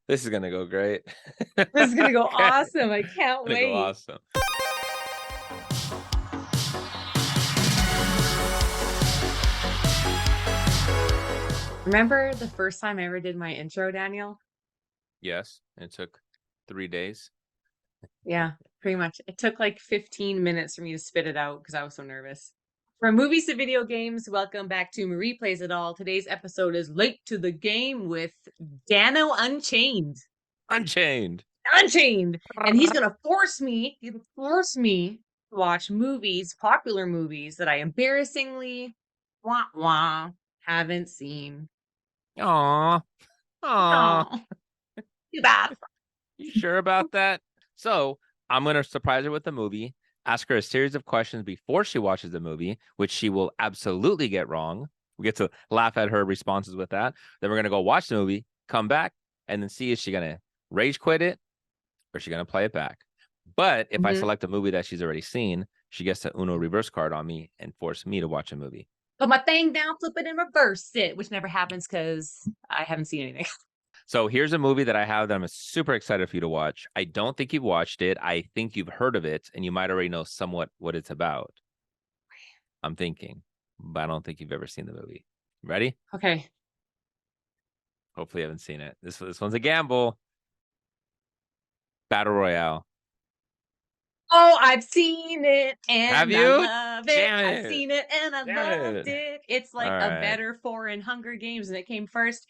This is gonna go great. This is gonna go awesome. I can't Gonna go wait. awesome. Remember the first time I ever did my intro, Daniel? Yes, it took 3 days. Yeah, pretty much. It took like 15 minutes for me to spit it out because I was so nervous. From movies to video games, welcome back to Marie Plays It All. Today's episode is Late to the Game with Dano Unchained. Unchained. Unchained! And he's gonna force me to watch movies, popular movies that I embarrassingly haven't seen. Aw. Aw. Oh, too bad. You sure about that? So I'm gonna surprise her with the movie, ask her a series of questions before she watches the movie, which she will absolutely get wrong. We get to laugh at her responses with that. Then we're gonna go watch the movie, come back, and then see if she's gonna rage quit it or is she gonna play it back. But if I select a movie that she's already seen, she gets the Uno reverse card on me and force me to watch a movie. Put my thing down, flip it, and reverse it, which never happens because I haven't seen anything. So here's a movie that I have that I'm super excited for you to watch. I don't think you've watched it. I think you've heard of it, and you might already know somewhat what it's about. I'm thinking, but I don't think you've ever seen the movie. Ready? Okay. Hopefully you haven't seen it. This one's a gamble. Battle Royale. Oh, I've seen it and Have you? I love it. Damn I've it. seen it and I Damn loved it. it. It's like All a right. better foreign Hunger Games and it came first.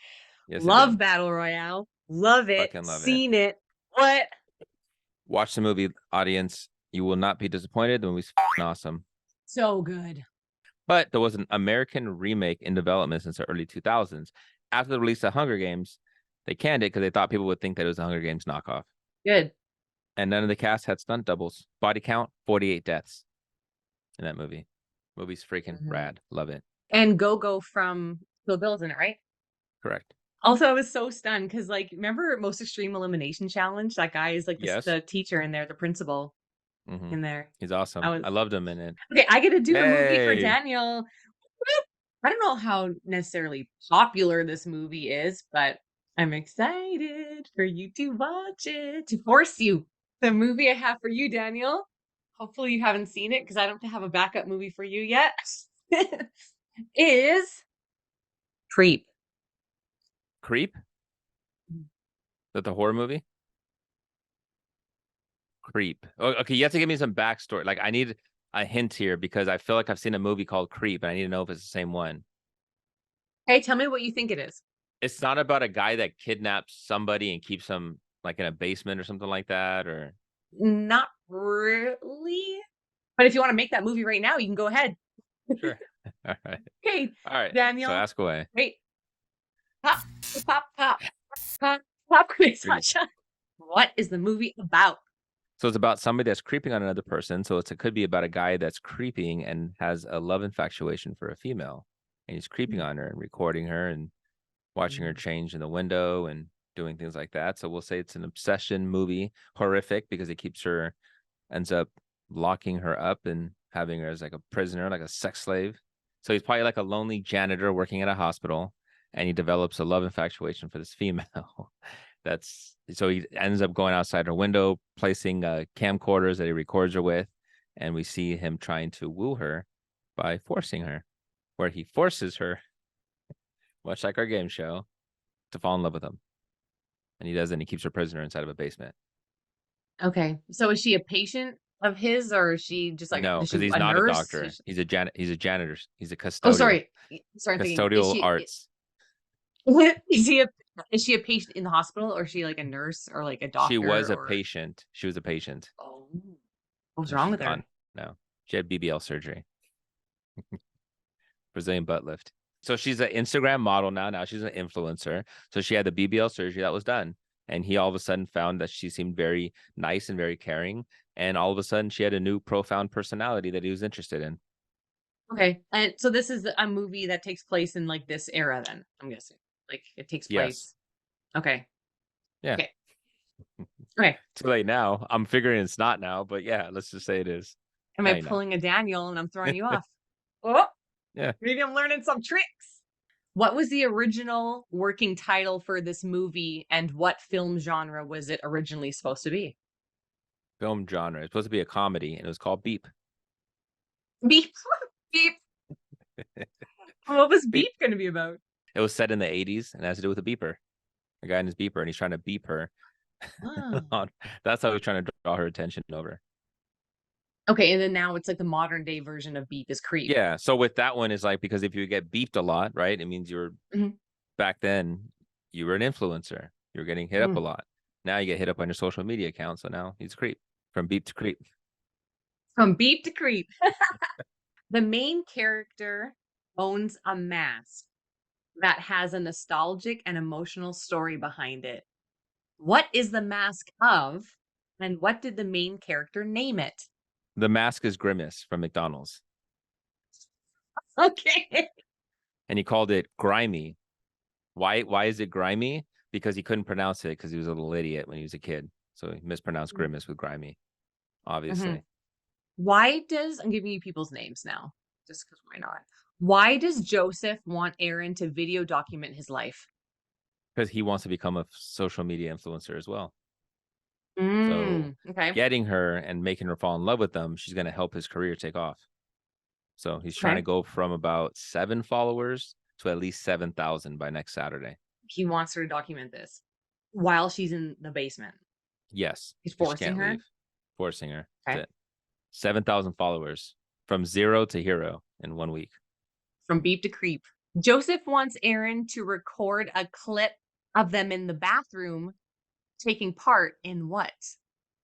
Yes, it Love did. Battle Royale. Love it. Fucking love it. Seen it. What? Watch the movie, audience. You will not be disappointed. The movie's fucking awesome. So good. But there was an American remake in development since the early 2000s. After the release of Hunger Games, they canned it because they thought people would think that it was a Hunger Games knockoff. Good. And none of the cast had stunt doubles. Body count, 48 deaths in that movie. Movie's freaking rad. Love it. And Go-Go from Kill Bill's in it, right? Correct. Also, I was so stunned because, like, remember Most Extreme Elimination Challenge? That guy is like the teacher in there, the principal in there. He's awesome. I loved him in it. Okay, I get to do the movie for Daniel. I don't know how necessarily popular this movie is, but I'm excited for you to watch it, to force you. The movie I have for you, Daniel, hopefully you haven't seen it because I don't have a backup movie for you yet, is Creep. Creep? Is that the horror movie? Creep. Oh, okay, you have to give me some backstory. Like, I need a hint here because I feel like I've seen a movie called Creep, and I need to know if it's the same one. Hey, tell me what you think it is. It's not about a guy that kidnaps somebody and keeps them like in a basement or something like that, or Not really. But if you want to make that movie right now, you can go ahead. sure. All right. Okay. All right. Daniel. So ask away. Wait. Pop quiz, Sasha. What is the movie about? So it's about somebody that's creeping on another person. So it could be about a guy that's creeping and has a love infatuation for a female. And he's creeping on her and recording her and watching her change in the window and doing things like that. So we'll say it's an obsession movie, horrific, because it ends up locking her up and having her as like a prisoner, like a sex slave. So he's probably like a lonely janitor working at a hospital, and he develops a love infatuation for this female. So he ends up going outside her window, placing camcorders that he records her with, and we see him trying to woo her by forcing her, where he forces her, much like our game show, to fall in love with him. And he does, and he keeps her prisoner inside of a basement. Okay. So is she a patient of his, or is she just like no? Because he's not a doctor. He's a janitor. He's a custodial. Oh, sorry. Custodial arts. Is she a patient in the hospital, or is she like a nurse or like a doctor? She was a patient. She was a patient. Oh, what was wrong with her? No, she had BBL surgery. Brazilian butt lift. So she's an Instagram model now. Now she's an influencer. So she had the BBL surgery that was done. And he all of a sudden found that she seemed very nice and very caring. And all of a sudden she had a new profound personality that he was interested in. Okay. And so this is a movie that takes place in like this era then, I'm guessing. Like it takes place. Yes. Okay. Yeah. Okay. Okay. Too late now. I'm figuring it's not now, but yeah, let's just say it is. Am I pulling a Daniel and I'm throwing you off? Oh, yeah. Maybe I'm learning some tricks. What was the original working title for this movie, and what film genre was it originally supposed to be? Film genre. It's supposed to be a comedy, and it was called Beep. Beep. Beep. What was Beep. Beep gonna be about? It was set in the 80s and it has to do with a beeper. A guy in his beeper, and he's trying to beep her. Oh. That's how he's trying to draw her attention over. Okay, and then now it's like the modern day version of Beep is Creep. Yeah. So with that one is like, because if you get beeped a lot, right? It means Mhm. back then you were an influencer. You were getting hit up a Mm. lot. Now you get hit up on your social media account. So now he's a creep. From beep to creep. From Beep to Creep. The main character owns a mask that has a nostalgic and emotional story behind it. What is the mask of, and what did the main character name it? The mask is Grimace from McDonald's. Okay. And he called it grimy. Why is it grimy? Because he couldn't pronounce it because he was a little idiot when he was a kid. So he mispronounced Grimace with grimy, obviously. Mhm. I'm giving you people's names now, just because why not? Why does Joseph want Aaron to video document his life? Because he wants to become a social media influencer as well. So Okay. getting her and making her fall in love with them, she's going to help his career take off. So he's trying to Okay. go from about 7 followers to at least 7,000 by next Saturday. He wants her to document this while she's in the basement. Yes. He's She forcing can't her. leave. Forcing her. Okay. That's it. 7,000 followers from 0 to hero in 1 week. From Beep to Creep. Joseph wants Aaron to record a clip of them in the bathroom taking part in what?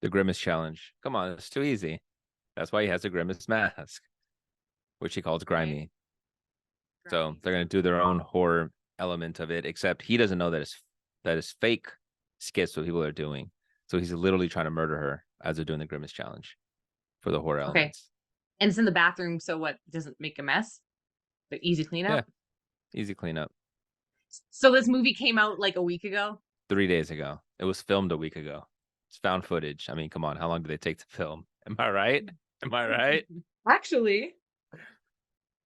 The Grimace challenge. Come on, it's too easy. That's why he has a Grimace mask, which he calls grimy. Okay. So they're going to do their own horror element of it, except he doesn't know that it's fake skits what people are doing. So he's literally trying to murder her as they're doing the Grimace challenge for the horror Okay. elements. And it's in the bathroom, so what? Doesn't make a mess? Like easy cleanup? Yeah. Easy cleanup. So this movie came out like a week ago? 3 days ago. It was filmed a week ago. It's found footage. I mean, come on. How long did they take to film? Am I right? Am I right? Actually,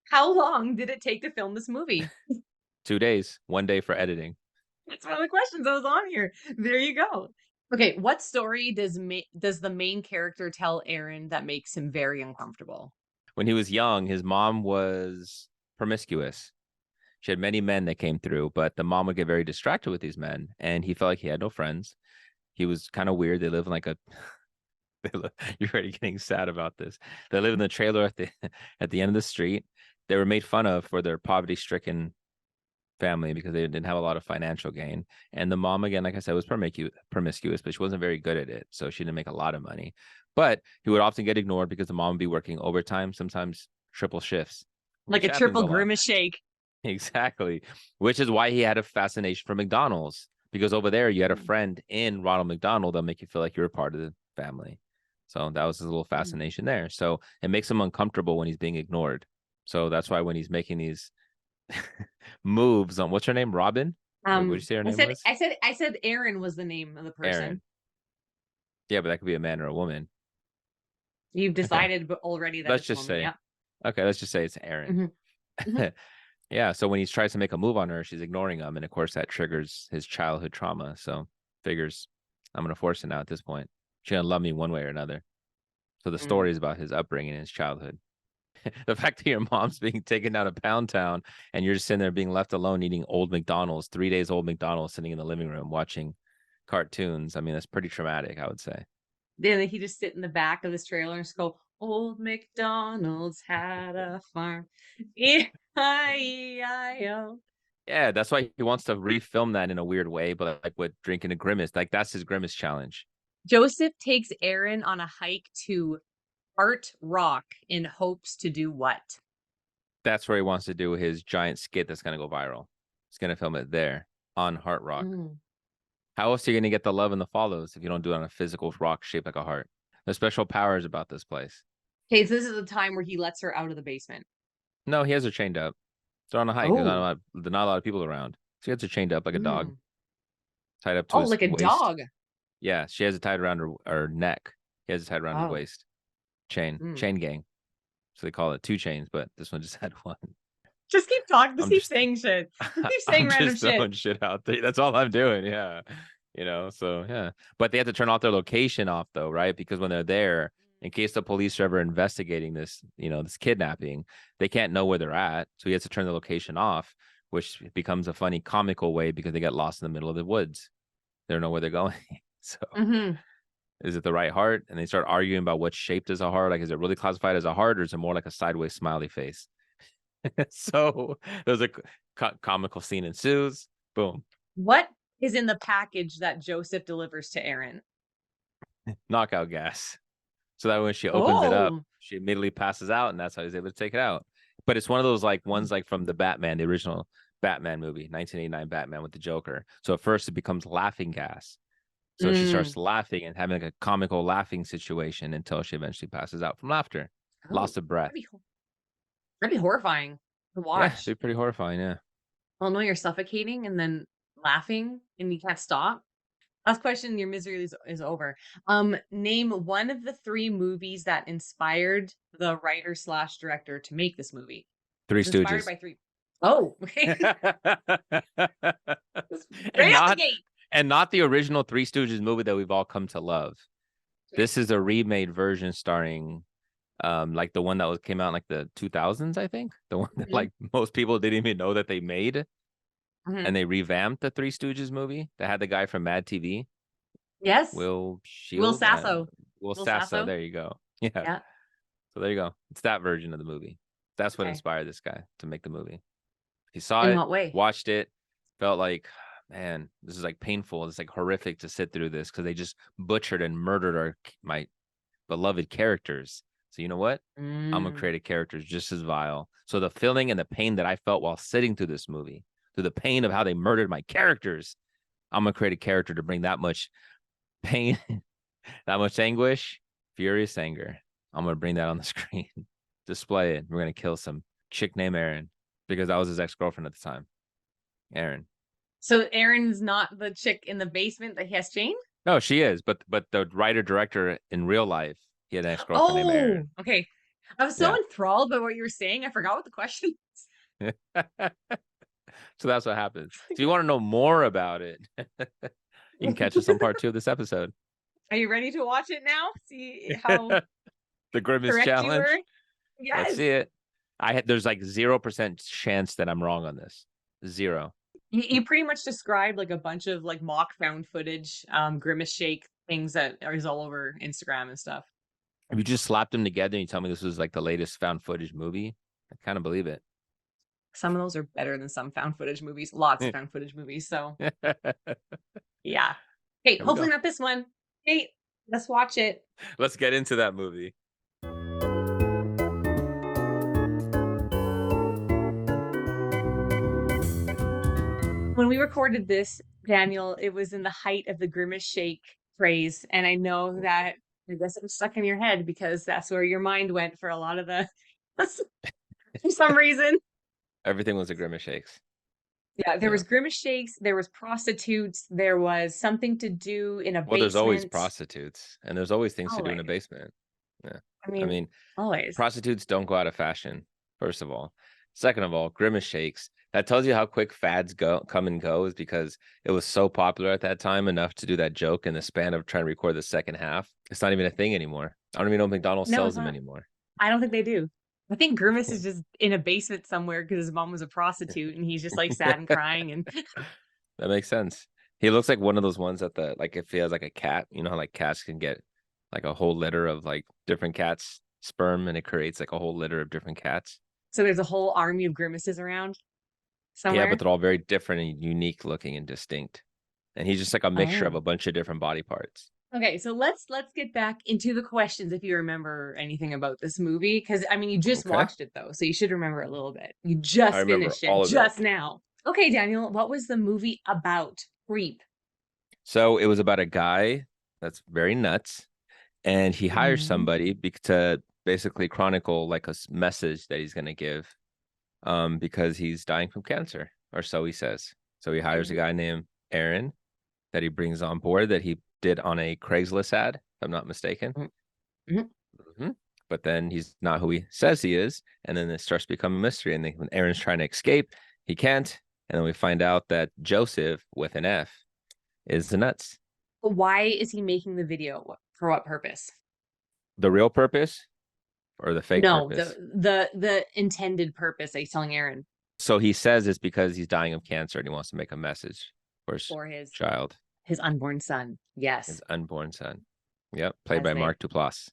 how long did it take to film this movie? 2 days. 1 day for editing. That's one of the questions that was on here. There you go. Okay, what story does the main character tell Aaron that makes him very uncomfortable? When he was young, his mom was promiscuous. She had many men that came through, but the mom would get very distracted with these men, and he felt like he had no friends. He was kind of weird. They live in like a you're already getting sad about this. They live in the trailer at the end of the street. They were made fun of for their poverty-stricken family because they didn't have a lot of financial gain. And the mom, again, like I said, was promiscuous, but she wasn't very good at it. So she didn't make a lot of money. But he would often get ignored because the mom would be working overtime, sometimes triple shifts. Like a triple Grimace shake. Exactly. Which is why he had a fascination for McDonald's. Because over there you had a friend in Ronald McDonald that'll make you feel like you're a part of the family. So that was his little fascination there. So it makes him uncomfortable when he's being ignored. So that's why when he's making these moves on what's her name? Robin? What did you say her name was? I said Aaron was the name of the person. Aaron. Yeah, but that could be a man or a woman. You've decided already that let's it's just woman, say yeah. Okay, let's just say it's Aaron. Mm-hmm. Yeah, so when he tries to make a move on her, she's ignoring him, and of course that triggers his childhood trauma. So figures I'm gonna force it now at this point. She's gonna love me one way or another. So the story is about his upbringing and his childhood. The fact that your mom's being taken down to Pound Town and you're just sitting there being left alone eating old McDonald's, 3 days old McDonald's, sitting in the living room watching cartoons. I mean, that's pretty traumatic, I would say. Then he just sit in the back of this trailer and just go, "Old McDonald's had a farm. E-I-E-I-O." Yeah, that's why he wants to refilm that in a weird way, but like with drinking a Grimace, like that's his Grimace challenge. Joseph takes Aaron on a hike to Art Rock in hopes to do what? That's where he wants to do his giant skit that's going to go viral. He's going to film it there on Heart Rock. How else are you going to get the love and the follows if you don't do it on a physical rock shaped like a heart? There's special powers about this place. Okay, so this is the time where he lets her out of the basement. No, he has her chained up. They're on a hike. There's not a lot of people around. She has her chained up like a dog. Tied up to his like a waist. dog. Yeah, she has it tied around her neck. He has it tied around his waist. Chain gang. So they call it 2 chains, but this one just had 1. Just keep talking. Just I'm keep just saying shit. Just keep saying I'm random just shit. throwing shit out there. That's all I'm doing. Yeah. So yeah. But they have to turn off their location off though, right? Because when they're there, in case the police are ever investigating this, this kidnapping, they can't know where they're at. So he has to turn the location off, which becomes a funny comical way because they get lost in the middle of the woods. They don't know where they're going. So is it the right heart? And they start arguing about what shaped as a heart. Like, is it really classified as a heart, or is it more like a sideways smiley face? So there's a comical scene ensues. Boom. What is in the package that Joseph delivers to Aaron? Knockout gas. So that when she opens it up, Oh. she immediately passes out, and that's how he's able to take it out. But it's one of those like ones like from the Batman, the original Batman movie, 1989 Batman with the Joker. So at first it becomes laughing gas. So she starts laughing and having like a comical laughing situation until she eventually passes out from laughter. Loss of breath. That'd be horrifying to Yeah, watch. it'd be pretty horrifying, yeah. Well, no, you're suffocating and then laughing and you can't stop. Last question, your misery is over. Name one of the 3 movies that inspired the writer/director to make this movie. Three It's inspired Stooges. by 3. Oh, okay. And not the original Three Stooges movie that we've all come to love. This is a remade version starring like the one that came out in like the 2000s, I think. The one that like most people didn't even know that they made. And they revamped the Three Stooges movie that had the guy from Mad TV. Yes. Will Sasso. Will Sasso. There you go. Yeah. So there you go. It's that version of the movie. That's what inspired this guy to make the movie. He saw In what way? Watched it, felt like, man, this is like painful. It's like horrific to sit through this because they just butchered and murdered my beloved characters. So you know what? I'm gonna create a character just as vile. So the feeling and the pain that I felt while sitting through this movie, through the pain of how they murdered my characters, I'm gonna create a character to bring that much pain, that much anguish, furious anger. I'm gonna bring that on the screen, display it. We're gonna kill some chick named Erin because that was his ex-girlfriend at the time. Erin. So Erin's not the chick in the basement that he has chained? No, she is, but the writer-director in real life, he had an ex-girlfriend named Erin. Okay. I was so enthralled by what you were saying, I forgot what the question was. So that's what happens. If you want to know more about it, you can catch us on part 2 of this episode. Are you ready to watch it now? See how the Grimace challenge? Yes. Let's see it. There's like 0% chance that I'm wrong on this. 0. You pretty much described like a bunch of like mock found footage, Grimace shake things that is all over Instagram and stuff. If you just slapped them together and you tell me this was like the latest found footage movie, I kind of believe it. Some of those are better than some found footage movies. Lots of found footage movies. So yeah. Hey, hopefully not this one. Hey, let's watch it. Let's get into that movie. When we recorded this, Daniel, it was in the height of the Grimace shake craze. And I know that I guess it was stuck in your head because that's where your mind went for a lot of the for some reason. Everything was a Grimace shakes. Yeah, there was Grimace shakes, there was prostitutes, there was something to do in a basement. Well, there's always prostitutes, and there's always things to do in a basement. Yeah. I mean, always. Prostitutes don't go out of fashion, first of all. Second of all, Grimace shakes. That tells you how quick fads come and go, is because it was so popular at that time enough to do that joke in the span of trying to record the second half. It's not even a thing anymore. I don't even know if McDonald's sells them anymore. I don't think they do. I think Grimace is just in a basement somewhere because his mom was a prostitute and he's just like sad and crying. And that makes sense. He looks like one of those ones that like if he has like a cat, you know how like cats can get like a whole litter of like different cats' sperm and it creates like a whole litter of different cats. So there's a whole army of Grimaces around somewhere. Yeah, but they're all very different and unique looking and distinct. And he's just like a mixture of a bunch of different body parts. Okay, so let's get back into the questions if you remember anything about this movie. Because, I mean, you just watched it, though, so you should remember a little bit. You just finished it just now. Okay, Daniel, what was the movie about? Creep. So it was about a guy that's very nuts, and he hires somebody to basically chronicle like a message that he's going to give because he's dying from cancer, or so he says. So he hires a guy named Aaron that he brings on board that he did on a Craigslist ad, if I'm not mistaken. But but then he's not who he says he is. And then it starts to become a mystery. And then when Aaron's trying to escape, he can't. And then we find out that Joseph, with an F, is the nuts. Why is he making the video? For what purpose? The real purpose or the fake No, purpose? the intended purpose that he's telling Aaron. So he says it's because he's dying of cancer and he wants to make a message for his child. His unborn son. Yes. His unborn son. Yep. Played by Mark Duplass.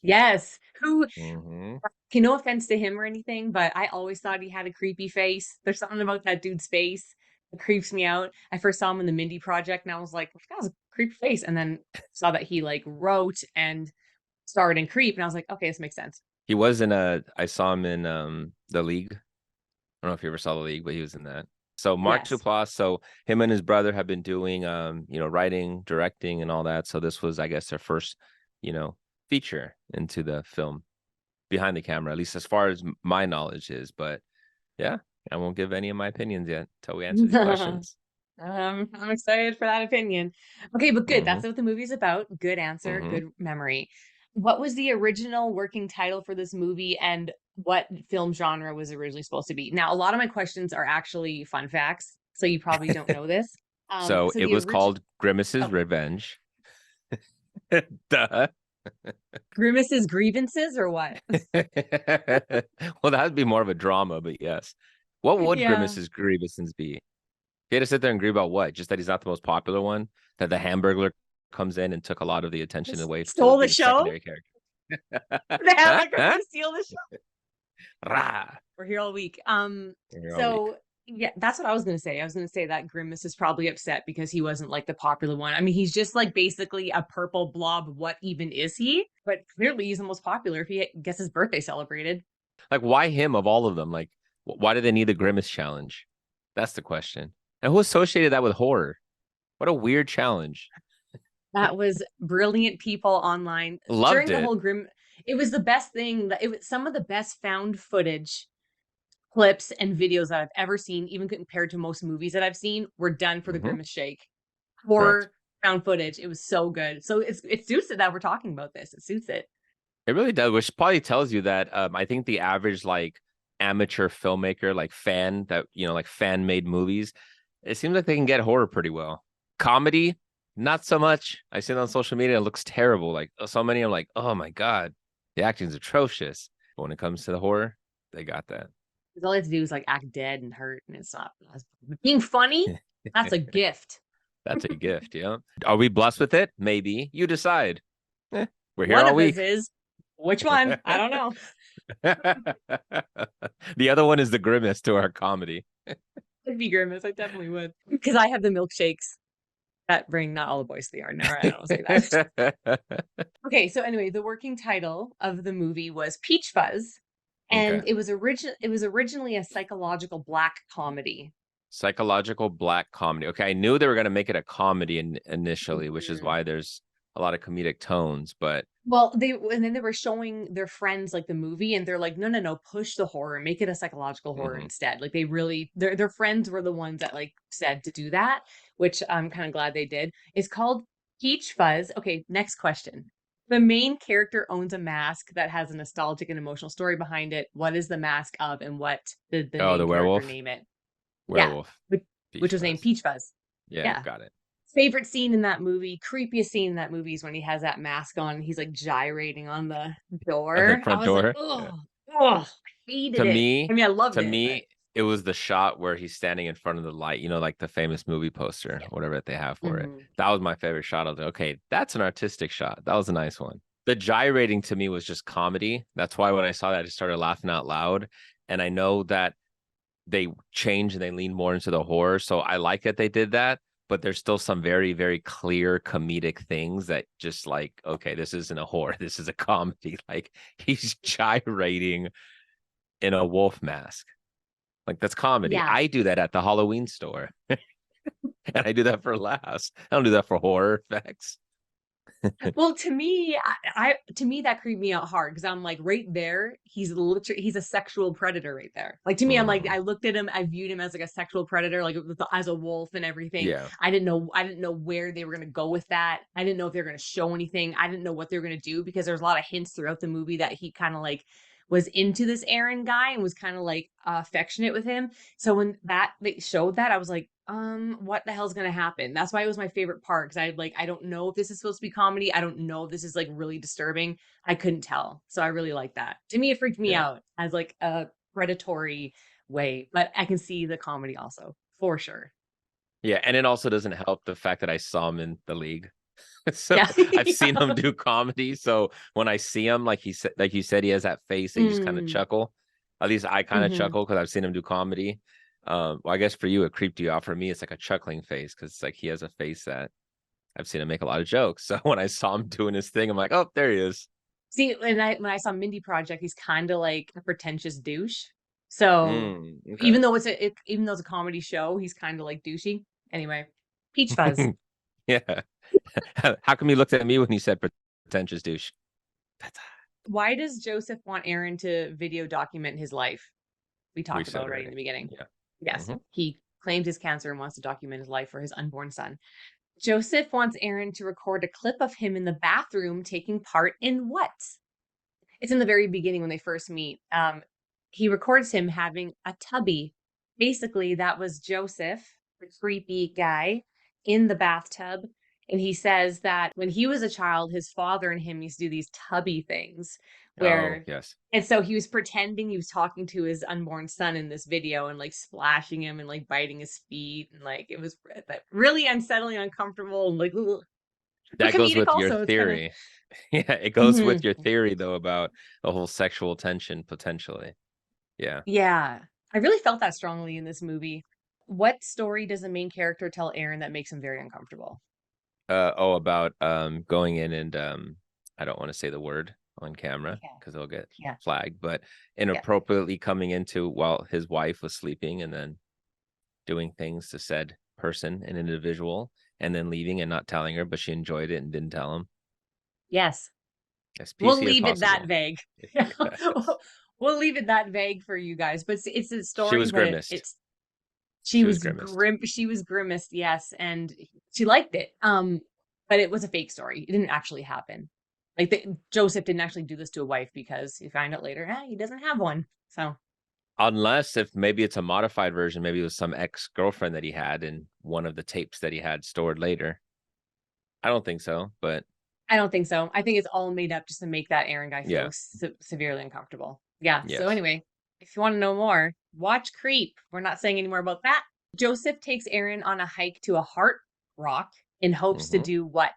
Yes. Who, okay, no offense to him or anything, but I always thought he had a creepy face. There's something about that dude's face that creeps me out. I first saw him in the Mindy Project and I was like, that was a creepy face. And then saw that he like wrote and starred in Creep. And I was like, okay, this makes sense. He was I saw him in The League. I don't know if you ever saw The League, but he was in that. So Mark Duplass, so him and his brother have been doing, writing, directing and all that. So this was, I guess, their first, feature into the film behind the camera, at least as far as my knowledge is. But yeah, I won't give any of my opinions yet until we answer these questions. I'm excited for that opinion. Okay, but good. That's what the movie's about. Good answer. Good memory. What was the original working title for this movie and what film genre was originally supposed to be? Now, a lot of my questions are actually fun facts, so you probably don't know this. So it was called Grimace's Revenge. Duh. Grimace's Grievances or what? Well, that would be more of a drama, but yes. What would Grimace's Grievances be? He had to sit there and agree about what? Just that he's not the most popular one? That the Hamburglar comes in and took a lot of the attention away. Stole the show? Secondary character. The Hamburglar steal the show? Rah. We're here all week. Yeah, that's what I was going to say. I was going to say that Grimace is probably upset because he wasn't like the popular one. I mean, he's just like basically a purple blob. What even is he? But clearly he's the most popular if he gets his birthday celebrated. Like, why him of all of them? Like, why do they need the Grimace challenge? That's the question. And who associated that with horror? What a weird challenge. That was brilliant people online. Loved during the whole it was the best thing. It was some of the best found footage clips and videos that I've ever seen, even compared to most movies that I've seen, were done for the Grimace Shake. Horror found footage. It was so good. So it suits it that we're talking about this. It suits it. It really does, which probably tells you that I think the average like amateur filmmaker, like fan that, like fan made movies, it seems like they can get horror pretty well. Comedy, not so much. I see it on social media. It looks terrible. Like so many, I'm like, oh my God, the acting's atrocious. But when it comes to the horror, they got that. Because all they have to do is like act dead and hurt, and it's not being funny. That's a gift. That's a gift, yeah. Are we blessed with it? Maybe. You decide. We're here one all week. Is which one? I don't know. The other one is the Grimace to our comedy. It'd be Grimace. I definitely would, because I have the milkshakes that bring not all the boys to the yard. No, I don't say that. Okay, so anyway, the working title of the movie was Peach Fuzz. And it was originally a psychological black comedy. Psychological black comedy. Okay, I knew they were going to make it a comedy initially, which is why there's a lot of comedic tones. But and then they were showing their friends like the movie, and they're like, no, push the horror, make it a psychological horror instead. Like they really, their friends were the ones that like said to do that, which I'm kind of glad they did. It's called Peach Fuzz. Okay, next question. The main character owns a mask that has a nostalgic and emotional story behind it. What is the mask of, and what did the main werewolf name it? Werewolf. Yeah, which was named Peach Fuzz. Yeah, got it. Favorite scene in that movie, creepiest scene in that movie, is when he has that mask on and he's like gyrating on the door. On the front door. Like, I hated it. I loved it. To me, it was the shot where he's standing in front of the light, like the famous movie poster, whatever they have for it. That was my favorite shot. I was like, okay, that's an artistic shot. That was a nice one. The gyrating to me was just comedy. That's why when I saw that, I just started laughing out loud. And I know that they changed and they leaned more into the horror. So I like that they did that. But there's still some very, very clear comedic things that just like, okay, this isn't a horror. This is a comedy. Like he's gyrating in a wolf mask. Like that's comedy. Yeah. I do that at the Halloween store. And I do that for laughs. I don't do that for horror effects. Well, to me, to me that creeped me out hard because I'm like, right there, he's a sexual predator right there. Like to me, I'm like, Mm, I looked at him, I viewed him as like a sexual predator, like as a wolf and everything. yeah. I didn't know where they were gonna go with that. I didn't know if they were gonna show anything. I didn't know what they were gonna do because there's a lot of hints throughout the movie that he kind of like was into this Aaron guy and was kind of like affectionate with him. So when they showed that, I was like, what the hell's gonna happen? That's why it was my favorite part because I don't know if this is supposed to be comedy. I don't know if this is like really disturbing. I couldn't tell. So I really like that. To me, it freaked me Yeah. out as like a predatory way, but I can see the comedy also for sure. Yeah. And it also doesn't help the fact that I saw him in the league. So Yeah. I've seen him Yeah. do comedy. So when I see him, like he said, like you said, he has that face that you just kind of Mm, chuckle. At least I kind of hmm. chuckle because I've seen him do comedy. Well, I guess for you, it creeped you out. For me, it's like a chuckling face because like he has a face that I've seen him make a lot of jokes. So when I saw him doing his thing, I'm like, oh, there he is. See, when I saw Mindy Project, he's kind of like a pretentious douche. So Okay. even though it's a comedy show, he's kind of like douchey. Anyway, Peach Fuzz. Yeah. How come he looked at me when he said pretentious douche? That's Why does Joseph want Aaron to video document his life? We we talked said about right in already. the beginning. Yeah. Yes, Hmm. he claimed his cancer and wants to document his life for his unborn son. Joseph wants Aaron to record a clip of him in the bathroom taking part in what? It's in the very beginning when they first meet. He records him having a tubby. Basically, that was Joseph, the creepy guy, in the bathtub. And he says that when he was a child, his father and him used to do these tubby things Oh, where, yes. and so he was pretending he was talking to his unborn son in this video and like splashing him and like biting his feet. And like it was really unsettling, uncomfortable, and like, ugh. But That goes comedic with your also. It's kind of, theory. Yeah, it goes with mhm. your theory though about the whole sexual tension potentially. Yeah. Yeah. I really felt that strongly in this movie. What story does the main character tell Aaron that makes him very uncomfortable? About going in and I don't want to say the word on camera Yeah. because they'll get Yeah. flagged, but Yeah. inappropriately coming into while his wife was sleeping and then doing things to said person, an individual, and then leaving and not telling her, but she enjoyed it and didn't tell him. Yes. As We'll PC as leave it that possible. vague. Yes. We'll leave it that vague for you guys. But it's a She story, was but grimaced. it's She was grimaced. she was grimaced, yes, and she liked it. But it was a fake story. It didn't actually happen. Like Joseph didn't actually do this to a wife because you find out later, he doesn't have one. So Unless if maybe it's a modified version, maybe it was some ex-girlfriend that he had in one of the tapes that he had stored later. I don't think so, but I don't think so. I think it's all made up just to make that Aaron guy feel yeah. severely uncomfortable. Yeah. So Yes. anyway, if you want to know more, watch Creep. We're not saying any more about that. Joseph takes Aaron on a hike to a heart rock in hopes to Hmm. do what?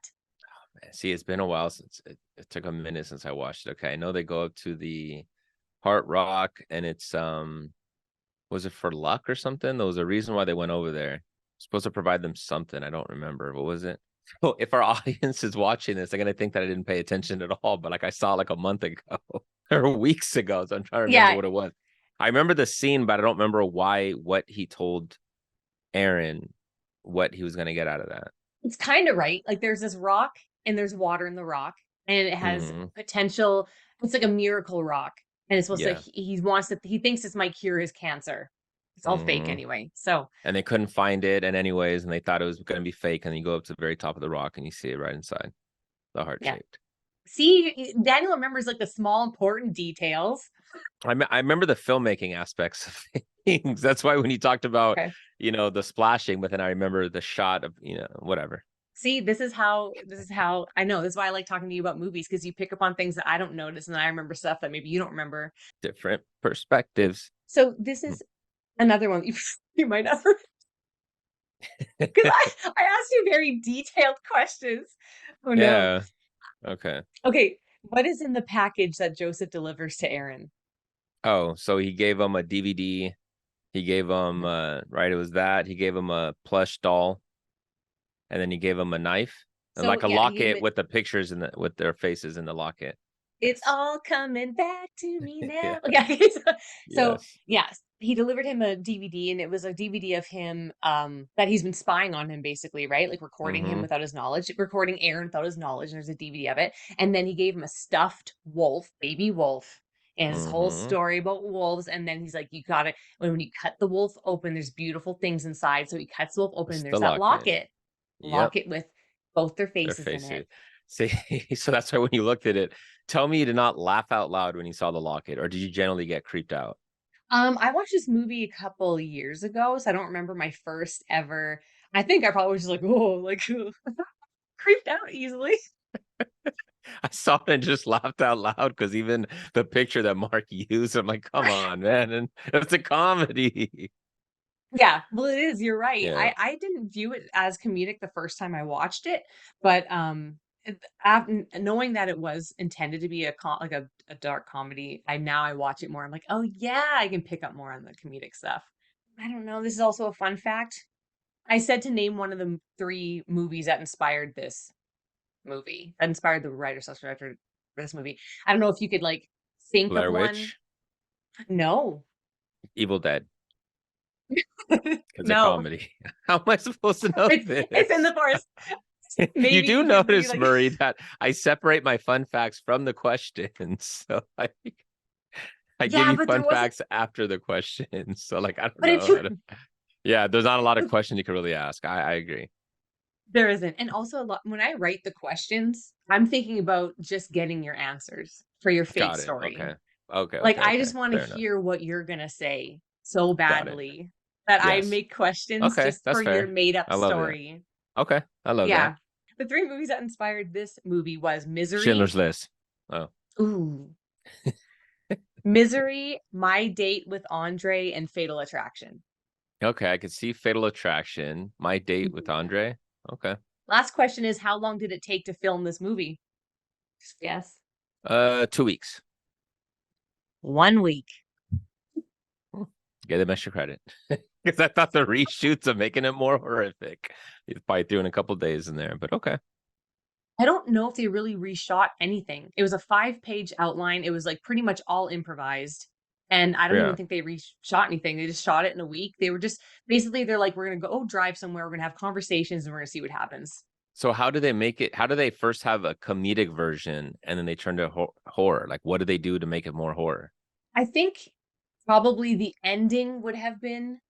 See, it's been a while since it took a minute since I watched it. Okay, I know they go up to the Heart Rock, and it's was it for luck or something? There was a reason why they went over there. Supposed to provide them something. I don't remember. What was it? So if our audience is watching this, they're gonna think that I didn't pay attention at all. But like I saw like a month ago or weeks ago, so I'm trying to remember Yeah, what it was. I remember the scene, but I don't remember what he told Aaron what he was gonna get out of that. it's kind of right. Like there's this rock and there's water in the rock and it has Hmm. potential. It's like a miracle rock. And it's supposed to, Yeah. he thinks this might cure his cancer. It's all fake Hmm. anyway. So And they couldn't find it, and anyways, and they thought it was going to be fake. And you go up to the very top of the rock, and you see it right inside, the heart yeah. shaped. See, Daniel remembers like the small important details. I remember the filmmaking aspects of things. That's why when you talked about Okay. the splashing, but then I remember the shot of whatever. See, this is how I know. This is why I like talking to you about movies because you pick up on things that I don't notice and then I remember stuff that maybe you don't remember. Different perspectives. So this is another one you might not because I asked you very detailed questions. Oh no. Yeah. Okay. Okay, what is in the package that Joseph delivers to Aaron? Oh, so he gave him a DVD. He gave him Mhm. right. It was that he gave him a plush doll, and then he gave him a knife and So like a yeah, locket with the pictures in the with their faces in the locket. it's Yes. all coming back to me Yeah. now. Okay, so Yes. yes. he delivered him a DVD, and it was a DVD of him that he's been spying on him basically, right? Like recording him Mm-hmm. without his knowledge, recording Aaron without his knowledge, and there's a DVD of it. And then he gave him a stuffed wolf, baby wolf, and his whole Mm-hmm. story about wolves. And then he's like, you got it. When you cut the wolf open, there's beautiful things inside. So he cuts the wolf open, It's and the there's that locket. locket. Yep. Locket with both their Their faces in faces. it. See, so that's why when you looked at it, tell me you did not laugh out loud when you saw the locket, or did you generally get creeped out? I watched this movie a couple years ago, so I don't remember my first ever. I think I probably was just like, oh, like creeped out easily. I saw it and just laughed out loud because even the picture that Mark used, I'm like, come on, man. And it's a comedy. Yeah, well, it is. You're right. Yeah. I didn't view it as comedic the first time I watched it, but knowing that it was intended to be like a dark comedy, I watch it more. I'm like, oh yeah, I can pick up more on the comedic stuff. I don't know. This is also a fun fact. I said to name one of the three movies that inspired this movie, that inspired the writer slash director for this movie. I don't know if you could like think of Blair one. Witch, No, Evil Dead. It's a no, comedy. How am I supposed to know it's in this? the forest. You Maybe do you could be notice, like, Murray, that I separate my fun facts from the questions. So I give yeah, you but there fun wasn't, facts after the questions. So like I don't but it's know. Yeah, there's not a lot of questions you can really ask. I agree. there isn't. And also a lot when I write the questions, I'm thinking about just getting your answers for your fake Got it. story. Okay. Okay. Like Okay. I Okay. just want to Fair enough. hear what you're gonna say so Got it. badly that I Yes. make questions Okay. just That's for your fair. made up I love that. story. Okay. I love that. Yeah. The three movies that inspired this movie was Misery. Schindler's List. Oh. Ooh. Misery, My Date with Andre, and Fatal Attraction. Okay. I could see Fatal Attraction. My Date with Mhm. Andre. Okay. Last question is how long did it take to film this movie? Yes. 2 weeks. 1 week. Get them extra credit. Because I thought the reshoots of making it more horrific. He's probably threw in a couple days in there, but okay. I don't know if they really reshot anything. It was a 5-page outline. It was like pretty much all improvised. And I don't even Yeah. think they reshot anything. They just shot it in a week. They were just basically, they're like, we're going to go drive somewhere. We're going to have conversations and we're going to see what happens. So how do they make it? How do they first have a comedic version and then they turn to horror? Like, what do they do to make it more horror? I think probably the ending would have been,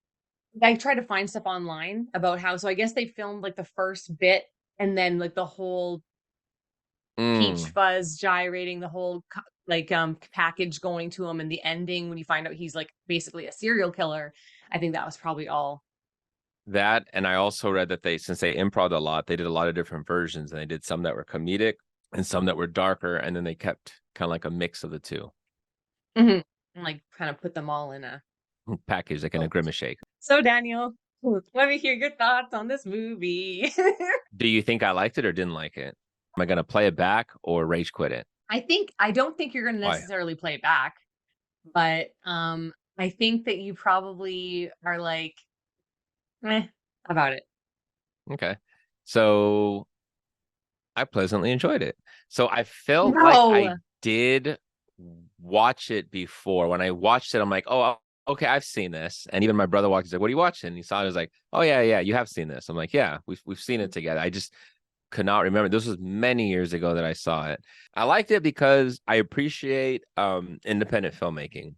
I tried to find stuff online about how, so I guess they filmed like the first bit and then like the whole peach Mm, fuzz gyrating, the whole package going to him, and the ending when you find out he's like basically a serial killer. I think that was probably all. that, and I also read that since they improv a lot, they did a lot of different versions, and they did some that were comedic and some that were darker, and then they kept kind of like a mix of the two. And like kind of put them all in a Package, like in a Grimace shake. So Daniel, let me hear your thoughts on this movie. Do you think I liked it or didn't like it? Am I gonna play it back or rage quit it? I don't think you're going to Why? necessarily play it back, but I think that you probably are like about it. Okay. So I pleasantly enjoyed it. So I felt like I No. did watch it before. When I watched it, I'm like, oh, okay, I've seen this. And even my brother walked. He's like, "What are you watching?" And he saw it. I was like, "Oh yeah, yeah, you have seen this." I'm like, "Yeah, we've seen it together." I just could not remember. This was many years ago that I saw it. I liked it because I appreciate independent filmmaking.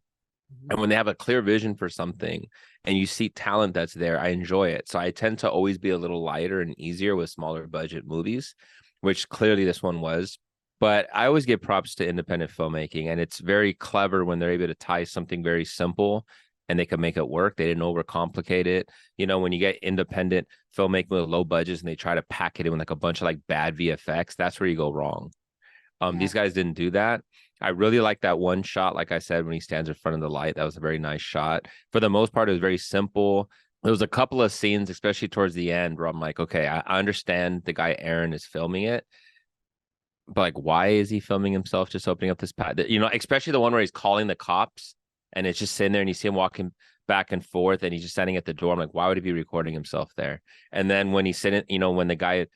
And when they have a clear vision for something and you see talent that's there, I enjoy it. So I tend to always be a little lighter and easier with smaller budget movies, which clearly this one was. But I always give props to independent filmmaking, and it's very clever when they're able to tie something very simple and they can make it work. They didn't overcomplicate it. You know, when you get independent filmmaking with low budgets and they try to pack it in with like a bunch of like bad VFX, that's where you go wrong. These guys didn't do that. I really like that one shot, like I said, when he stands in front of the light. That was a very nice shot. For the most part, it was very simple. There was a couple of scenes, especially towards the end, where I'm like, okay, I understand the guy Aaron is filming it, but like, why is he filming himself just opening up this pad? You know, especially the one where he's calling the cops and it's just sitting there and you see him walking back and forth and he's just standing at the door. I'm like, why would he be recording himself there? And then when he's sitting, you know, when the guy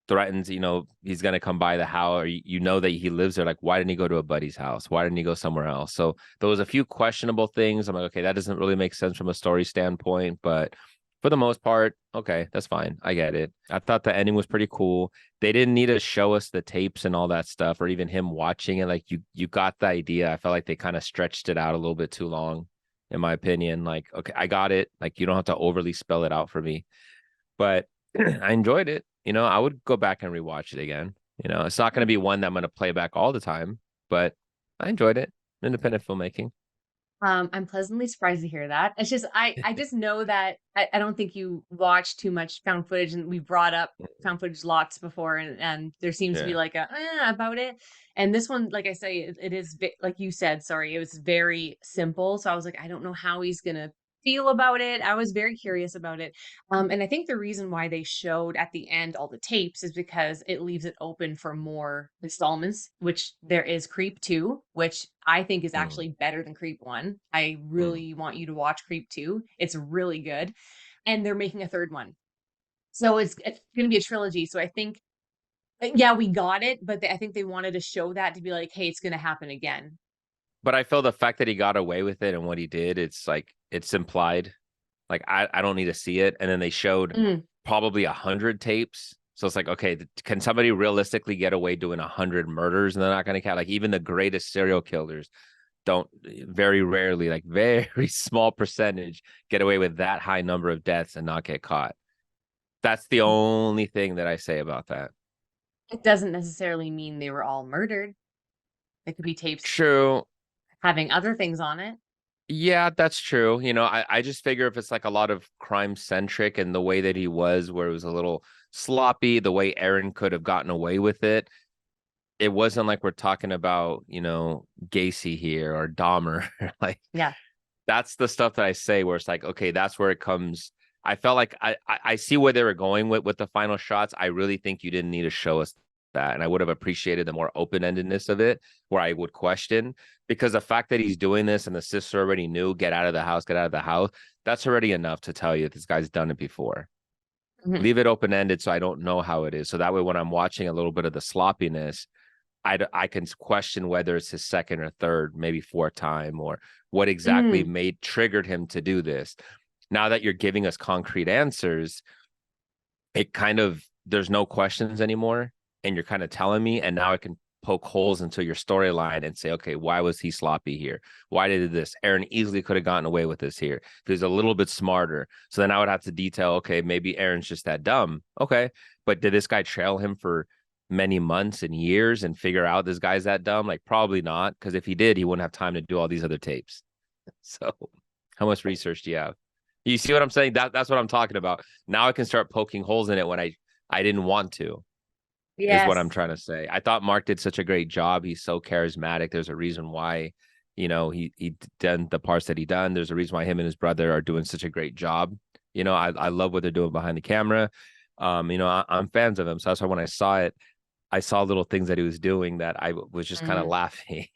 threatens, he's going to come by the house, or you know that he lives there. Like, why didn't he go to a buddy's house? Why didn't he go somewhere else? So there was a few questionable things. I'm like, okay, that doesn't really make sense from a story standpoint, but for the most part, okay, that's fine. I get it. I thought the ending was pretty cool. They didn't need to show us the tapes and all that stuff, or even him watching it. Like, you got the idea. I felt like they kind of stretched it out a little bit too long, in my opinion. Like, okay, I got it. Like, you don't have to overly spell it out for me. But I enjoyed it. I would go back and rewatch it again. It's not going to be one that I'm going to play back all the time, but I enjoyed it. Independent filmmaking. I'm pleasantly surprised to hear that. It's just I just know that I don't think you watch too much found footage, and we brought up found footage lots before, and there seems to be like a about it. And this one, like I say, it is like you said, sorry, it was very simple. So I was like, I don't know how he's gonna feel about it. I was very curious about it. And I think the reason why they showed at the end all the tapes is because it leaves it open for more installments, which there is Creep 2, which I think is actually better than Creep 1. I really want you to watch Creep 2. It's really good. And they're making a third one. So it's going to be a trilogy. So I think, yeah, we got it, but I think they wanted to show that to be like, hey, it's going to happen again. But I feel the fact that he got away with it and what he did, it's like, it's implied. Like, I don't need to see it. And then they showed probably 100 tapes. So it's like, okay, can somebody realistically get away doing 100 murders and they're not going to count? Like, even the greatest serial killers don't, very rarely, like very small percentage, get away with that high number of deaths and not get caught. That's the only thing that I say about that. It doesn't necessarily mean they were all murdered. It could be tapes True. having other things on it. Yeah, that's true. I just figure if it's like a lot of crime centric and the way that he was, where it was a little sloppy, the way Aaron could have gotten away with it, it wasn't like we're talking about, Gacy here or Dahmer. Like, Yeah. that's the stuff that I say where it's like, okay, that's where it comes. I felt like I see where they were going with the final shots. I really think you didn't need to show us that. And I would have appreciated the more open-endedness of it, where I would question, because the fact that he's doing this and the sister already knew, get out of the house, get out of the house, that's already enough to tell you that this guy's done it before. Leave it open-ended so I don't know how it is. So that way, when I'm watching a little bit of the sloppiness, I can question whether it's his second or third, maybe fourth time, or what exactly triggered him to do this. Now that you're giving us concrete answers, it kind of, there's no questions anymore, and you're kind of telling me, and now I can poke holes into your storyline and say, okay, why was he sloppy here? Why did this? Aaron easily could have gotten away with this here if he was a little bit smarter. So then I would have to detail, okay, maybe Aaron's just that dumb. Okay, but did this guy trail him for many months and years and figure out this guy's that dumb? Like, probably not, because if he did, he wouldn't have time to do all these other tapes. So how much research do you have? You see what I'm saying? That's what I'm talking about. Now I can start poking holes in it when I didn't want to. Yes. Is what I'm trying to say. I thought Mark did such a great job. He's so charismatic. There's a reason why, he done the parts that he done. There's a reason why him and his brother are doing such a great job. I love what they're doing behind the camera. I'm fans of him. So that's why when I saw it, I saw little things that he was doing that I was just kind of laughing.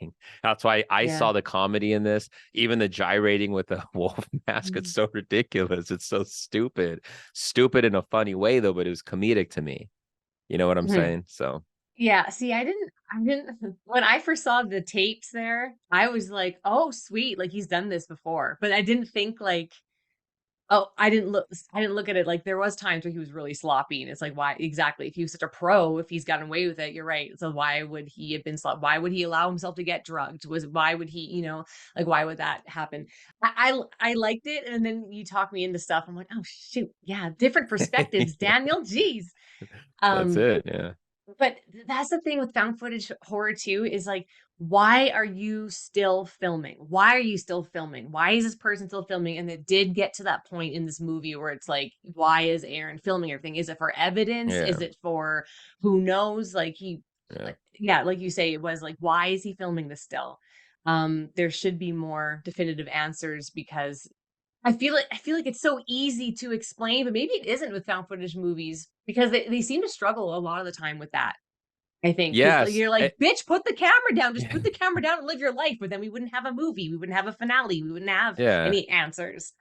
That's why I saw the comedy in this. Even the gyrating with the wolf mask, it's so ridiculous. It's so stupid in a funny way though, but it was comedic to me. You know what I'm saying? So yeah, see, I didn't when I first saw the tapes there, I was like, oh sweet, like he's done this before. But I didn't think like, oh, I didn't look at it like there was times where he was really sloppy, and it's like, why exactly? If he was such a pro, if he's gotten away with it, you're right. So why would he have been sloppy? Why would he allow himself to get drugged? Why would he, like why would that happen? I liked it, and then you talk me into stuff. I'm like, oh shoot, yeah, different perspectives, Daniel. Jeez. That's it. Yeah. But that's the thing with found footage horror too, is like, why are you still filming? Why are you still filming? Why is this person still filming? And it did get to that point in this movie where it's like, why is Aaron filming everything? Is it for evidence? Yeah. Is it for who knows? Like like you say, it was like, why is he filming this still? There should be more definitive answers, because I feel like it's so easy to explain, but maybe it isn't with found footage movies, because they seem to struggle a lot of the time with that. I think because you're like, bitch, put the camera down, just put the camera down and live your life. But then we wouldn't have a movie, we wouldn't have a finale, we wouldn't have any answers.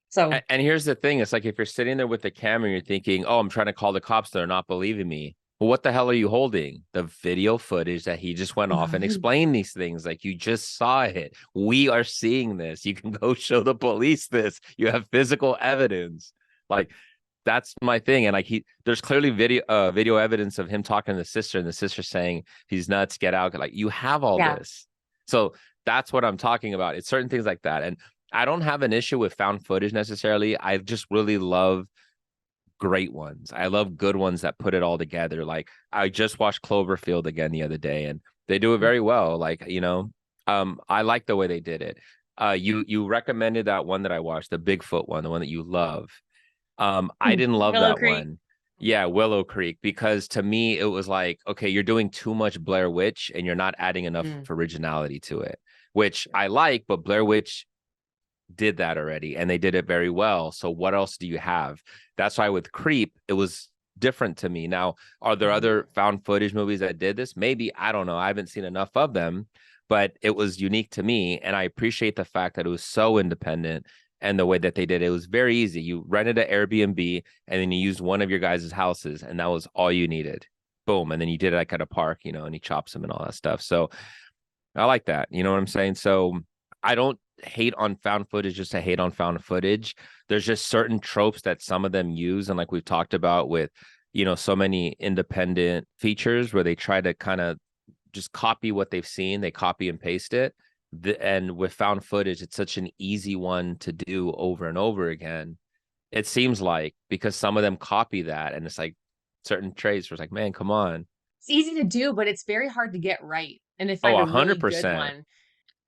So, and here's the thing: it's like if you're sitting there with the camera, and you're thinking, "Oh, I'm trying to call the cops; they're not believing me." Well, what the hell are you holding? The video footage that he just went off and explained these things. Like, you just saw it. We are seeing this. You can go show the police this. You have physical evidence. Like, that's my thing. And like, there's clearly video evidence of him talking to the sister, and the sister saying he's nuts, get out. Like, you have all Yeah. this. So that's what I'm talking about. It's certain things like that. And I don't have an issue with found footage necessarily. I just really love great ones. I love good ones that put it all together. Like, I just watched Cloverfield again the other day, and they do it very well. Like, I like the way they did it. You recommended that one that I watched, the Bigfoot one, the one that you love. I didn't love Willow that Creek. one. Yeah, Willow Creek, because to me it was like, okay, you're doing too much Blair Witch and you're not adding enough originality to it, which I like, but Blair Witch did that already and they did it very well. So what else do you have? That's why with Creep, it was different to me. Now, are there other found footage movies that did this? Maybe, I don't know. I haven't seen enough of them, but it was unique to me. And I appreciate the fact that it was so independent and the way that they did it. It was very easy. You rented an Airbnb and then you used one of your guys' houses, and that was all you needed. Boom. And then you did it like at a park, and he chops them and all that stuff. So I like that. You know what I'm saying? So I don't hate on found footage just to hate on found footage. There's just certain tropes that some of them use. And like we've talked about with, so many independent features where they try to kind of just copy what they've seen, they copy and paste it. And with found footage, it's such an easy one to do over and over again. It seems like, because some of them copy that, and it's like certain traits where it's like, man, come on. It's easy to do, but it's very hard to get right and to Oh, find a really good 100%. one.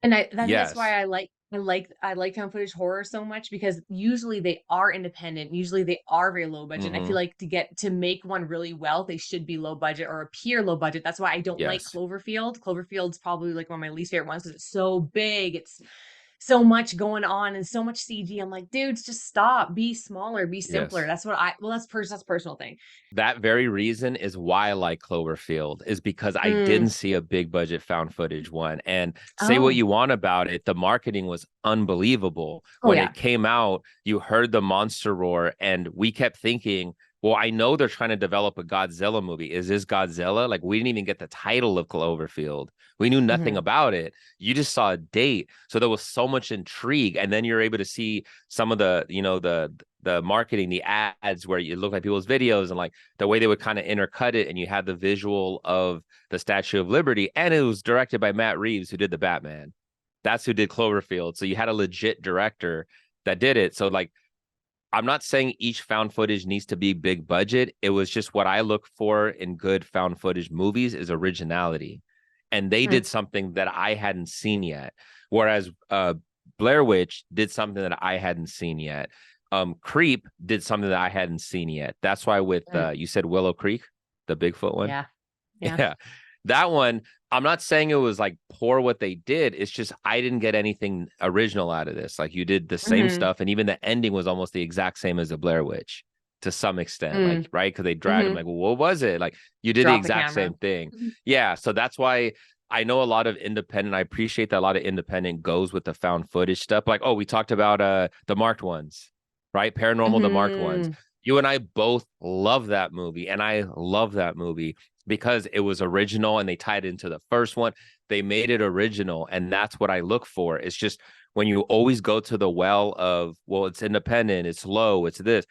And I think that's why Yes. I like found footage horror so much, because usually they are independent. Usually they are very low budget. And I feel Mm-hmm. like to make one really well, they should be low budget or appear low budget. That's why I don't like Yes. Cloverfield. Cloverfield's probably like one of my least favorite ones because it's so big. It's so much going on and so much CG. I'm like, dudes, just stop. Be smaller. Be simpler. Yes. That's a personal thing. That very reason is why I like Cloverfield, is because I didn't Mm. see a big budget found footage one. And say what Oh. you want about it, the marketing was unbelievable. Oh When yeah. it came out, you heard the monster roar, and we kept thinking, well, I know they're trying to develop a Godzilla movie. Is this Godzilla? Like, we didn't even get the title of Cloverfield. We knew nothing Hmm. about it. You just saw a date. So there was so much intrigue. And then you're able to see some of the marketing, the ads where you look like people's videos, and like the way they would kind of intercut it, and you had the visual of the Statue of Liberty, and it was directed by Matt Reeves, who did the Batman. That's who did Cloverfield. So you had a legit director that did it. So like, I'm not saying each found footage needs to be big budget. It was just what I look for in good found footage movies is originality. And they Hmm. did something that I hadn't seen yet. Whereas Blair Witch did something that I hadn't seen yet. Creep did something that I hadn't seen yet. That's why with Mm. you said Willow Creek, the Bigfoot one. Yeah. Yeah. Yeah. That one, I'm not saying it was like poor what they did. It's just I didn't get anything original out of this. Like, you did the same Hmm. stuff, and even the ending was almost the exact same as the Blair Witch to some extent. Like, Mm. right? Because they dragged him, Hmm. like, well, what was it? Like, you did the Drop the exact camera. same thing. Yeah. So that's why I know a lot of independent. I appreciate that a lot of independent goes with the found footage stuff. Like, oh, we talked about the marked ones, right? Paranormal, the marked ones. Hmm. You and I both love that movie, and I love that movie because it was original and they tied it into the first one. They made it original, and that's what I look for. It's just when you always go to the well of, well, it's independent, it's low, it's this,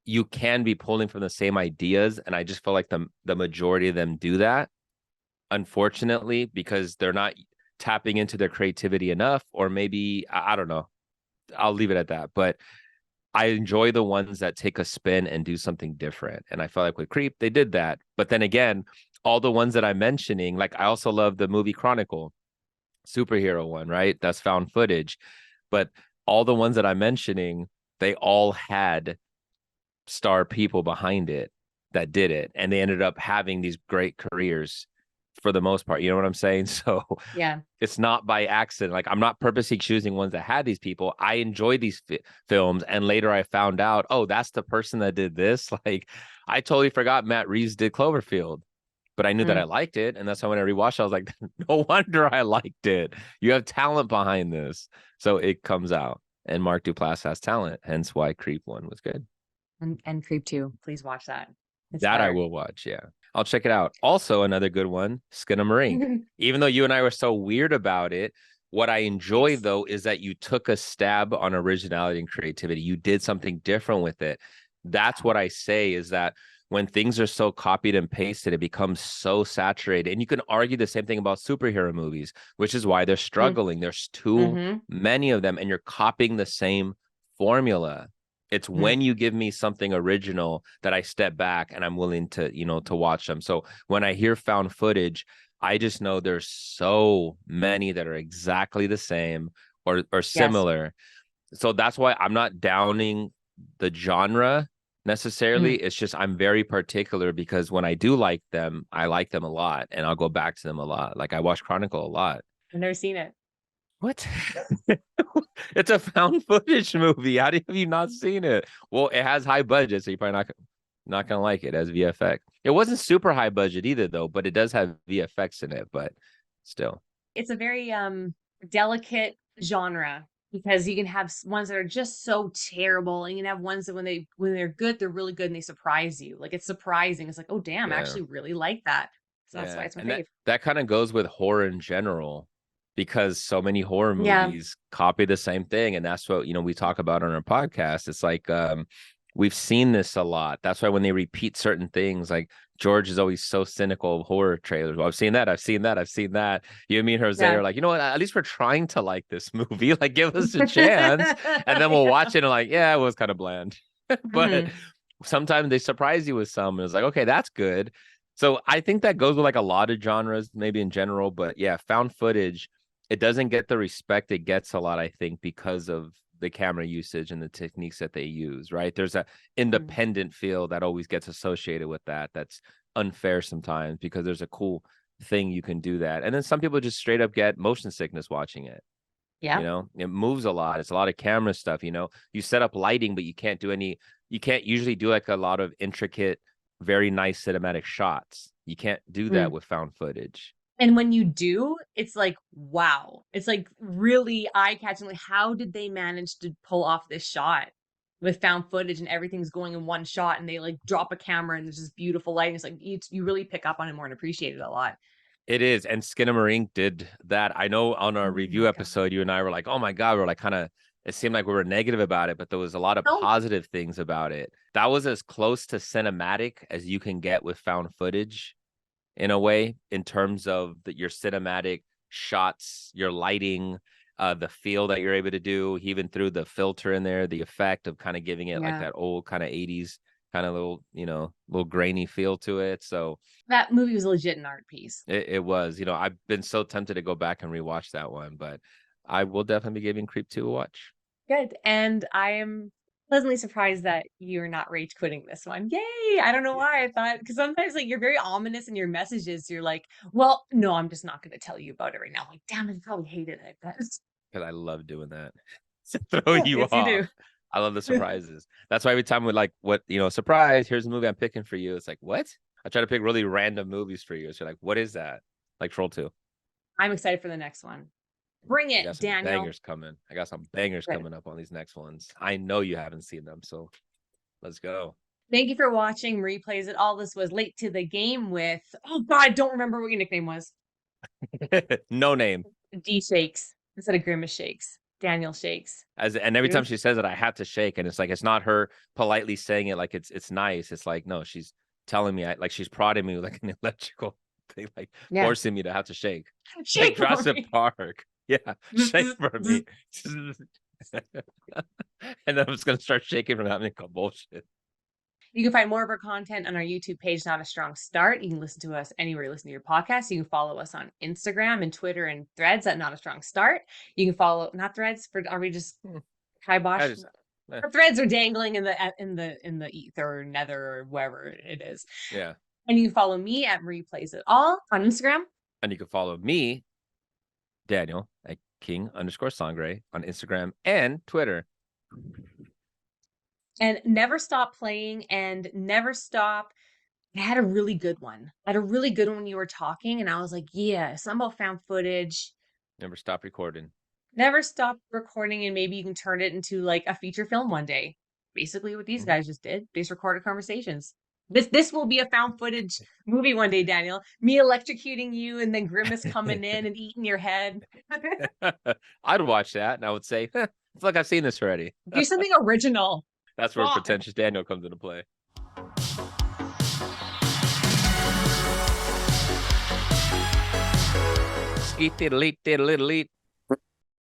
you can be pulling from the same ideas, and I just feel like the majority of them do that, unfortunately, because they're not tapping into their creativity enough, or maybe I don't know. I'll leave it at that. But I enjoy the ones that take a spin and do something different. And I felt like with Creep, they did that. But then again, all the ones that I'm mentioning, like I also love the movie Chronicle, superhero one, right? That's found footage. But all the ones that I'm mentioning, they all had star people behind it that did it. And they ended up having these great careers for the most part. You know what I'm saying? So Yeah. it's not by accident. Like, I'm not purposely choosing ones that had these people. I enjoyed these films, and later I found out, oh, that's the person that did this. Like, I totally forgot Matt Reeves did Cloverfield, but I knew that I Mm. liked it, and that's why when I rewatched, I was like, no wonder I liked it. You have talent behind this, so it comes out. And Mark Duplass has talent, hence why Creep one was good. And Creep 2. Please watch that. It's That I fire. will watch. Yeah. I'll check it out. Also, another good one, Skinnamarink. Even though you and I were so weird about it, what I enjoy Thanks. though is that you took a stab on originality and creativity. You did something different with it. That's what I say is that when things are so copied and pasted, it becomes so saturated. And you can argue the same thing about superhero movies, which is why they're struggling. There's too Mm-hmm. many of them, and you're copying the same formula. It's Mm-hmm. when you give me something original that I step back and I'm willing to, to watch them. So when I hear found footage, I just know there's so many that are exactly the same or Yes. similar. So that's why I'm not downing the genre necessarily. Mm-hmm. It's just I'm very particular because when I do like them, I like them a lot and I'll go back to them a lot. Like I watch Chronicle a lot. I've never seen it. What? It's a found footage movie. How have you not seen it? Well, it has high budget, so you're probably not gonna like it as VFX. It wasn't super high budget either, though, but it does have VFX in it. But still, It's a very delicate genre because you can have ones that are just so terrible, and you can have ones that when they're good, they're really good and they surprise you. Like it's surprising. It's like, oh damn, I yeah, actually really like that. So that's why yeah, it's my and that fave. that kind of goes with horror in general because so many horror Yeah. movies copy the same thing, and that's what we talk about on our podcast. It's like we've seen this a lot. That's why when they repeat certain things, like George is always so cynical of horror trailers. Well, I've seen that, I've seen that, I've seen that. You and me and Jose Yeah. are like, you know what? At least we're trying to like this movie. Like, give us a chance, and then we'll watch it and like, yeah, it was kind of bland. But Hmm. sometimes they surprise you with some, and it's like, okay, that's good. So I think that goes with like a lot of genres, maybe in general. But yeah, found footage, it doesn't get the respect it gets a lot, I think, because of the camera usage and the techniques that they use, right? There's a independent feel that always gets associated with that. That's unfair sometimes because there's a cool thing you can do that. And then some people just straight up get motion sickness watching it. Yeah. It moves a lot. It's a lot of camera stuff. You set up lighting, but you can't usually do like a lot of intricate, very nice cinematic shots. You can't do that Mm. with found footage. And when you do, it's like, wow. It's like really eye-catching. Like, how did they manage to pull off this shot with found footage and everything's going in one shot and they like drop a camera and there's this beautiful lighting. It's like you really pick up on it more and appreciate it a lot. It is. And Skinnamarink did that. I know on our Oh my review God. episode, you and I were like, oh my God, we're like kind of, it seemed like we were negative about it, but there was a lot of No. positive things about it. That was as close to cinematic as you can get with found footage in a way, in terms of your cinematic shots, your lighting, the feel that you're able to do. He even threw the filter in there, the effect of kind of giving it like Yeah. that old kind of 80s kind of little, little grainy feel to it. So That movie was legit an art piece. it was, I've been so tempted to go back and rewatch that one, but I will definitely be giving Creep 2 a watch. Good. And I am pleasantly surprised that you're not rage quitting this one. Yay! I don't know Yeah, why I thought because sometimes like you're very ominous in your messages. You're like, well, no, I'm just not gonna tell you about it right now. I'm like, damn it, you probably hated it. because I love doing that. To throw you Yes, you off. do. I love the surprises. That's why every time we're like, what, surprise, here's the movie I'm picking for you. It's like, what? I try to pick really random movies for you. So you're like, what is that? Like Troll 2. I'm excited for the next one. Bring I got it, some Daniel. bangers coming. I got some bangers Good. coming up on these next ones. I know you haven't seen them, so let's go. Thank you for watching Replays It All. This was Late to the Game with, oh God, don't remember what your nickname was. No name. D Shakes instead of Grimace Shakes. Daniel Shakes. And every time she says it, I have to shake. And it's like it's not her politely saying it like it's nice. It's like, no, she's telling me like she's prodding me with like an electrical thing, like Yeah. forcing me to have to shake. Like Shake for Jurassic me. Park. Yeah, shake for me. And then I'm just gonna start shaking from having convulsions. You can find more of our content on our YouTube page, Not a Strong Start. You can listen to us anywhere you listen to your podcast. You can follow us on Instagram and Twitter and Threads at Not a Strong Start. You can follow not Threads for are we just I kibosh? just Our threads are dangling in the ether or nether or wherever it is. yeah. And you can follow me at Marie Plays It All on Instagram. And you can follow me, Daniel, at King_Sangre on Instagram and Twitter. And never stop playing and never stop. I had a really good one. I had a really good one when you were talking, and I was like, yeah, something about found footage. Never stop recording. Never stop recording, and maybe you can turn it into like a feature film one day. Basically, what these guys just did. They just recorded conversations. This will be a found footage movie one day, Daniel. Me electrocuting you and then Grimace coming in and eating your head. I'd watch that and I would say, I feel like I've seen this already. Do something original. That's where Pretentious Daniel comes into play. Skeet diddle eat.